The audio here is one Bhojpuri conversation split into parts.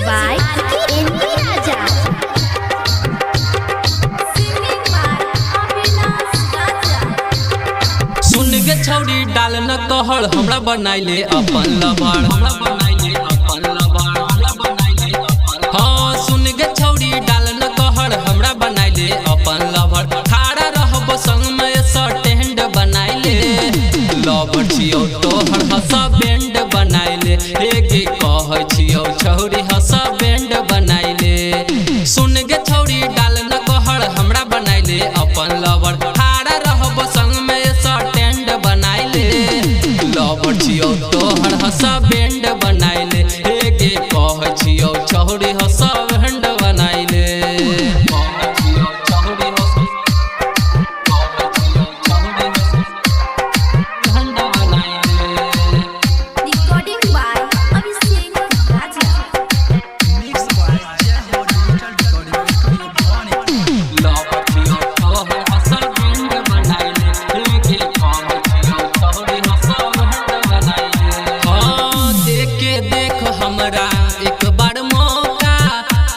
by NP Raja. Singing by Avinash Raja. सुन गे छौरी डाल न कहड़ हमरा बनाइले अपन लबाड़, हमरा बनाइले अपन लबाड़, हमरा बनाइले अपन। हां सुन गे छौरी डाल न कहड़ हमरा बनाइले अपन लबाड़। ठाड़ा रहब संग में स्टैंड बनाइले लबाड़ छियौ तोहर हसा बैंड बनाइले। एगे कहै छियौ छौरी हसा बैंड बनाइले। सुन गे छौरी डाल न कहड़ हमरा बनाइले अपन लबाड़। ठाड़ा रहब संग में स्टैंड बनाइले लबाड़ छियौ तोहर हसा बैंड बनाइले। एगे कहै छियौ छौरी हसा बैंड बनाइले। Recording by Abhishek Raja. देख हमरा एक बार मौका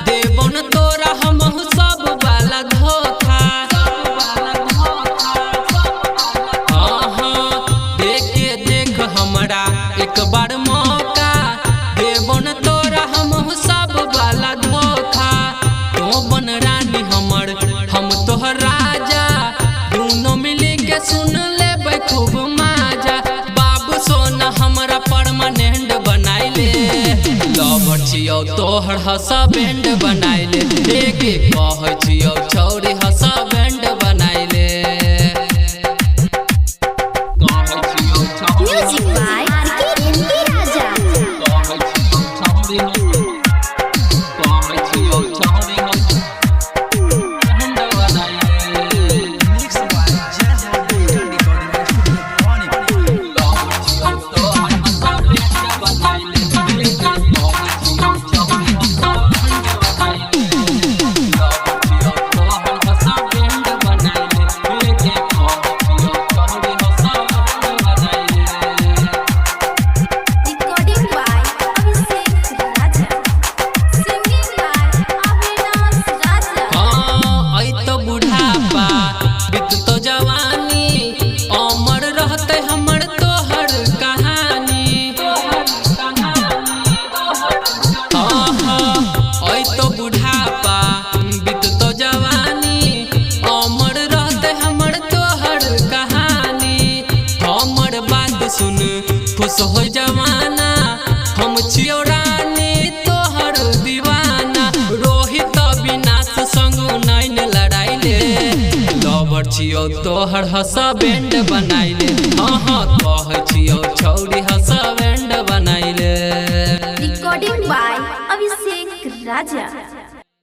देबो न तोरा हमहु सब वाला धोखा। देख हमरा एक बार मौका देबो न तोरा हमहु सब वाला धोखा। तो बन रानी हमर हम तोहर राजा, दोनों मिली के सुन लेबै खूब मजा। बाबू सोना हमरा परमानेंट बनाइले लबाड़ छियौ तोहर हसा बैंड बनाइले। एगे कहै छियौ छौरी हसा बैंड बनाइले। Music by NP Raja. Recording by Abhishek Raja. Singing by Avinash Raja. आई तो बुढ़ापा बीत तो जवानी, अमर रहते हमर तोहर कहानी। आई तो बुढ़ापा बीत तो जवानी, अमर रहते हमर तोहर कहानी। हमर बात सुन खुश हो जवाना, हम छियौ रानी तोहर दीवाना। रोहित अविनाश संग नैन लड़ाइले लबाड़ छियौ तोहर हसा बैंड बनाइले। हाँ कहै छियौ छौरी हसा बैंड बनाइले। Recording by Abhishek Raja.